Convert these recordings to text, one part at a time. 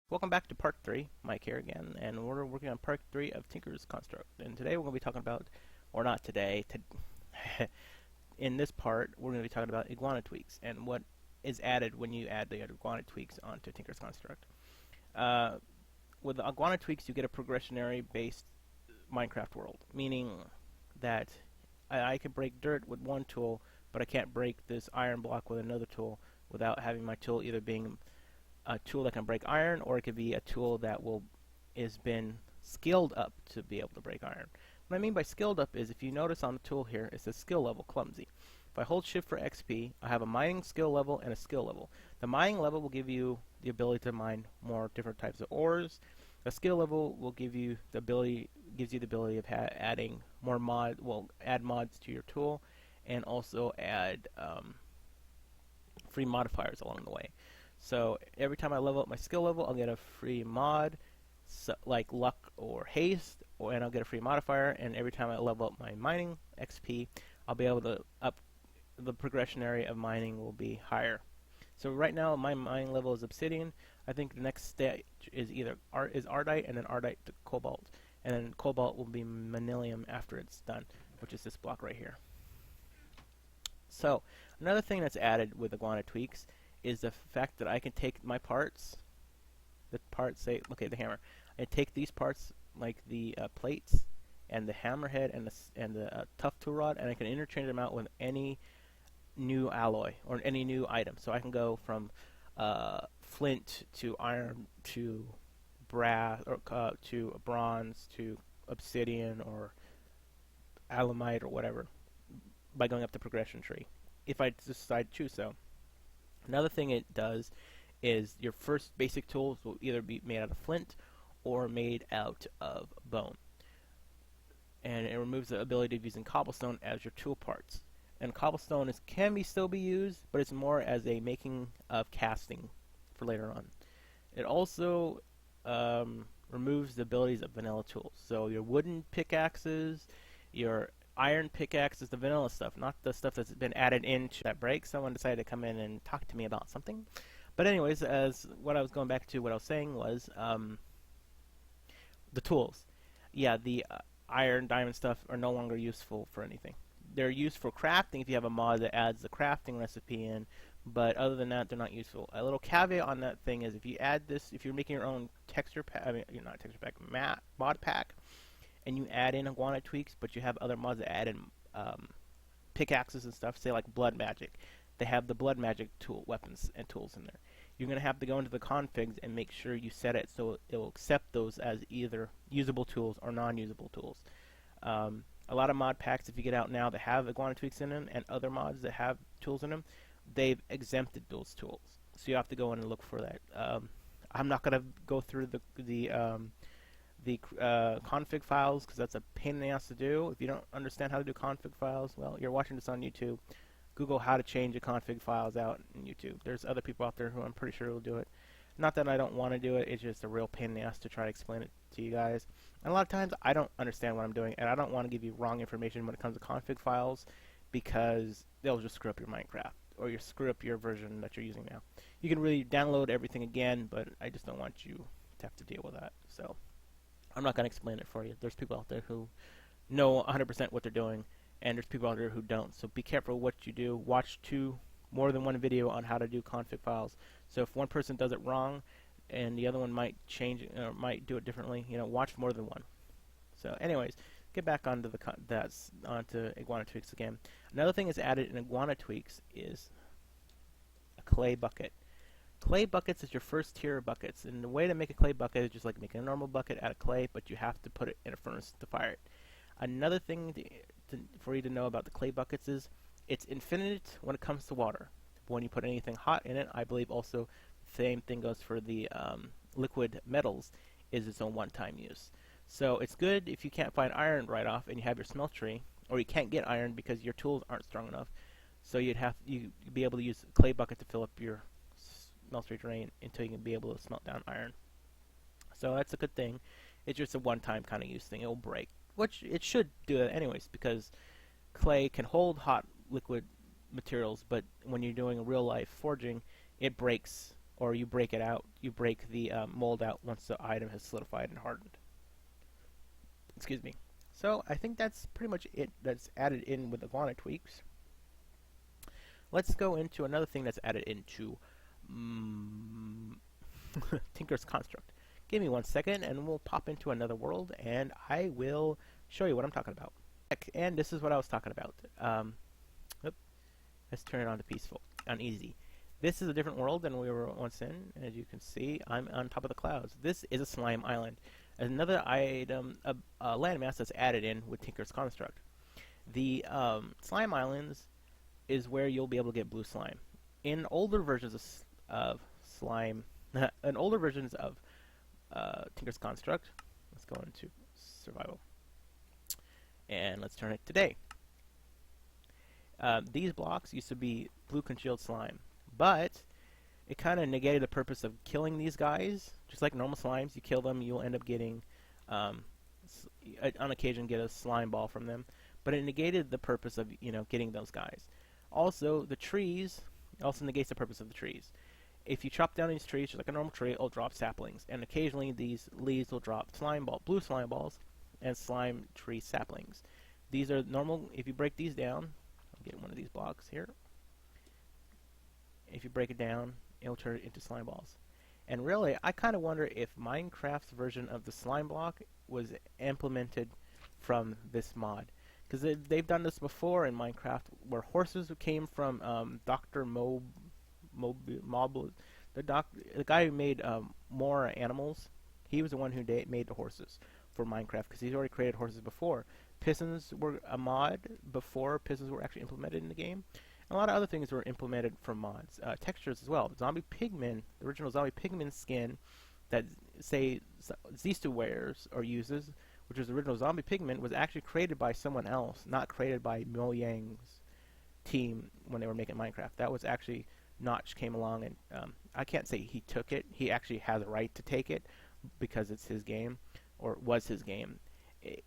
Welcome back to part 3. Mike here again, and we're working on part 3 of Tinker's Construct. And today we're going to be talking about, or not today, in this part we're going to be talking about iguana tweaks and what is added when you add the iguana tweaks onto Tinker's Construct. With the iguana tweaks you get a progressionary based Minecraft world, meaning that I can break dirt with one tool, but I can't break this iron block with another tool without having my tool either being a tool that can break iron, or it could be a tool that is been skilled up to be able to break iron. What I mean by skilled up is, if you notice on the tool here, it says skill level clumsy. If I hold shift for XP, I have a mining skill level and a skill level. The mining level will give you the ability to mine more different types of ores. The skill level will give you the ability of adding more add mods to your tool, and also add free modifiers along the way. So every time I level up my skill level, I'll get a free mod, like luck or haste, and I'll get a free modifier. And every time I level up my mining XP, I'll be able to the progressionary of mining will be higher. So right now my mining level is obsidian. I think the next stage is either ardite, and then ardite to cobalt, and then cobalt will be manilium after it's done, which is this block right here. So another thing that's added with iguana tweaks is the fact that I can take my parts, the hammer. I take these parts, like the plates and the hammerhead and the tough tool rod, and I can interchange them out with any new alloy or any new item. So I can go from flint to iron to brass, or to bronze to obsidian or alamite or whatever, by going up the progression tree, if I decide to choose so. Another thing it does is your first basic tools will either be made out of flint or made out of bone. And it removes the ability of using cobblestone as your tool parts. And cobblestone can still be used, but it's more as a making of casting for later on. It also removes the abilities of vanilla tools. So your wooden pickaxes, your iron pickaxe is the vanilla stuff, not the stuff that's been added into that break. Someone decided to come in and talk to me about something. But anyways, what I was saying was the tools. Yeah, the iron, diamond stuff are no longer useful for anything. They're used for crafting if you have a mod that adds the crafting recipe in, but other than that, they're not useful. A little caveat on that thing is, if you add this, if you're making your own texture pack, not texture pack, mod pack, and you add in iguana tweaks, but you have other mods that add in pickaxes and stuff, say like blood magic. They have the blood magic weapons and tools in there. You're going to have to go into the configs and make sure you set it so it will accept those as either usable tools or non-usable tools. A lot of mod packs, if you get out now, that have iguana tweaks in them, and other mods that have tools in them, they've exempted those tools. So you have to go in and look for that. I'm not going to go through the config files, because that's a pain in the ass to do. If you don't understand how to do config files, well, you're watching this on YouTube. Google how to change the config files out in YouTube. There's other people out there who I'm pretty sure will do it. Not that I don't want to do it, it's just a real pain in the ass to try to explain it to you guys. And a lot of times I don't understand what I'm doing, and I don't want to give you wrong information when it comes to config files, because they'll just screw up your Minecraft, or you screw up your version that you're using now. You can really download everything again, but I just don't want you to have to deal with that. So I'm not going to explain it for you. There's people out there who know 100% what they're doing, and there's people out there who don't. So be careful what you do. Watch more than one video on how to do config files. So if one person does it wrong, and the other one might change it, or might do it differently, watch more than one. So anyways, get back onto onto iguana tweaks again. Another thing that's added in iguana tweaks is a clay bucket. Clay buckets is your first tier of buckets, and the way to make a clay bucket is just like making a normal bucket out of clay, but you have to put it in a furnace to fire it. Another thing for you to know about the clay buckets is it's infinite when it comes to water. When you put anything hot in it, I believe also the same thing goes for the liquid metals, is its own one-time use. So it's good if you can't find iron right off and you have your smeltery, or you can't get iron because your tools aren't strong enough. So you'd be able to use a clay bucket to fill up your smeltery drain until you can be able to smelt down iron. So that's a good thing. It's just a one-time kind of use thing. It will break, which it should do it anyways, because clay can hold hot liquid materials, but when you're doing real life forging, it breaks or you break it out. You break the mold out once the item has solidified and hardened. Excuse me. So I think that's pretty much it that's added in with Iguana tweaks. Let's go into another thing that's added into Tinker's Construct. Give me 1 second and we'll pop into another world and I will show you what I'm talking about. And this is what I was talking about. Let's turn it on to peaceful, on easy. This is a different world than we were once in. As you can see, I'm on top of the clouds. This is a slime island. Another item, a landmass that's added in with Tinker's Construct. The slime islands is where you'll be able to get blue slime. In older versions of slime, in older versions of Tinker's Construct, let's go into survival, and let's turn it today. These blocks used to be blue congealed slime, but it kind of negated the purpose of killing these guys. Just like normal slimes, you kill them, you'll end up getting, on occasion, get a slime ball from them. But it negated the purpose of, getting those guys. Also, the trees also negates the purpose of the trees. If you chop down these trees, just like a normal tree, it'll drop saplings, and occasionally these leaves will drop blue slime balls, and slime tree saplings. These are normal. If you break these down, I'll get one of these blocks here. If you break it down, it'll turn it into slime balls. And really, I kind of wonder if Minecraft's version of the slime block was implemented from this mod. Because they've done this before in Minecraft, where horses came from Dr. Mob, the guy who made more animals. He was the one who made the horses for Minecraft, because he's already created horses before. Pistons were a mod before pistons were actually implemented in the game. And a lot of other things were implemented from mods. Textures as well. Zombie Pigman, the original Zombie Pigman skin that, say, Zistu wears or uses, which was the original Zombie Pigman, was actually created by someone else, not created by Mojang's team when they were making Minecraft. That was actually Notch came along, and I can't say he took it. He actually has a right to take it because it's his game, or was his game.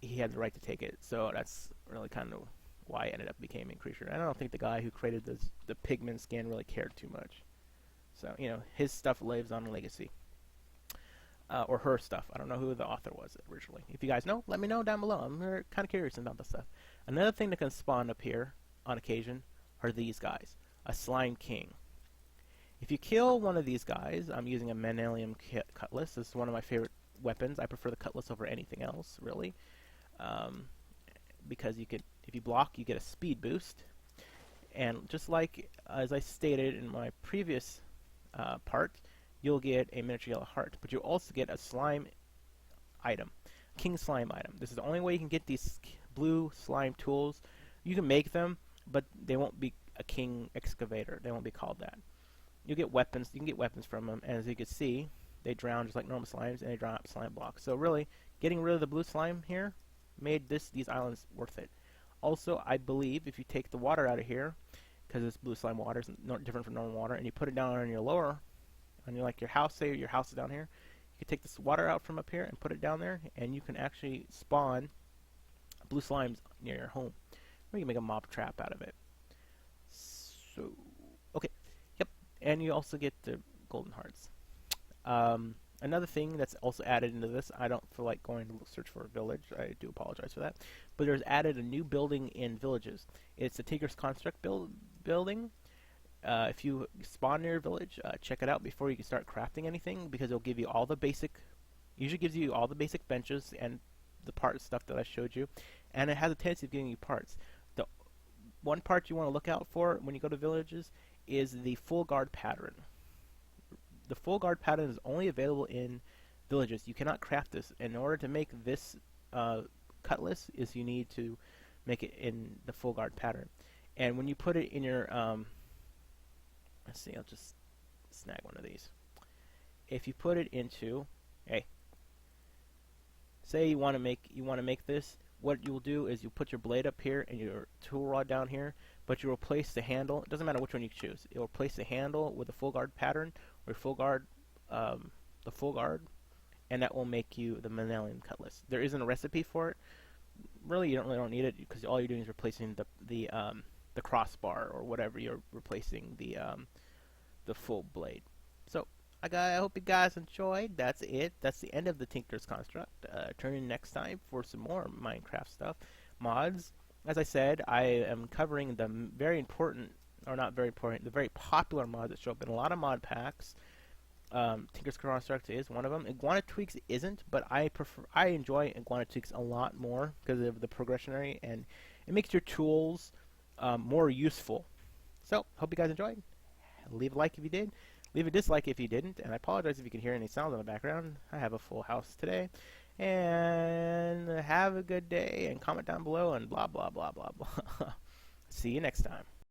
He had the right to take it, so that's really kind of why it ended up becoming Creature. And I don't think the guy who created the Pigman skin really cared too much. So, his stuff lives on legacy. Or her stuff. I don't know who the author was originally. If you guys know, let me know down below. I'm kind of curious about this stuff. Another thing that can spawn up here, on occasion, are these guys. A Slime King. If you kill one of these guys, I'm using a Manelium Cutlass. This is one of my favorite weapons. I prefer the Cutlass over anything else, really. Because if you block, you get a speed boost. And just like, as I stated in my previous part, you'll get a miniature yellow heart, but you'll also get a slime item, king slime item. This is the only way you can get these blue slime tools. You can make them, but they won't be a king excavator. They won't be called that. You get weapons. You can get weapons from them, and as you can see, they drown just like normal slimes, and they drown up slime blocks. So really, getting rid of the blue slime here made these islands worth it. Also, I believe if you take the water out of here, because this blue slime water is different from normal water, and you put it down on your lower, on your house, say your house is down here, you can take this water out from up here and put it down there, and you can actually spawn blue slimes near your home. Or you can make a mob trap out of it. So, okay, yep, and you also get the golden hearts. Another thing that's also added into this, I don't feel like going to search for a village. I do apologize for that. But there's added a new building in villages. It's the Tinker's Construct building. If you spawn near a village, check it out before you can start crafting anything, because it'll give you all the basic, usually gives you all the basic benches and the part stuff that I showed you, and it has a tendency of giving you parts. The one part you want to look out for when you go to villages is the full guard pattern. The full guard pattern is only available in villages. You cannot craft this. In order to make this cutlass, you need to make it in the full guard pattern. And when you put it in your let's see, I'll just snag one of these. If you put it into, say you want to make this, what you will do is you put your blade up here and your tool rod down here, but you replace the handle. It doesn't matter which one you choose. It will replace the handle with a full guard pattern or full guard, the full guard, and that will make you the Manelium Cutlass. There isn't a recipe for it. Really, you don't need it, because all you're doing is replacing the crossbar or whatever. You're replacing the full blade. So I hope you guys enjoyed. That's it. That's the end of the Tinker's Construct. Tune in next time for some more Minecraft stuff. Mods. As I said, I am covering the very important, or not very important, the very popular mods that show up in a lot of mod packs. Tinker's Construct is one of them. Iguana Tweaks isn't, but I enjoy Iguana Tweaks a lot more because of the progressionary, and it makes your tools more useful. So, hope you guys enjoyed. Leave a like if you did. Leave a dislike if you didn't. And I apologize if you can hear any sounds in the background. I have a full house today. And have a good day. And comment down below and blah, blah, blah, blah, blah. See you next time.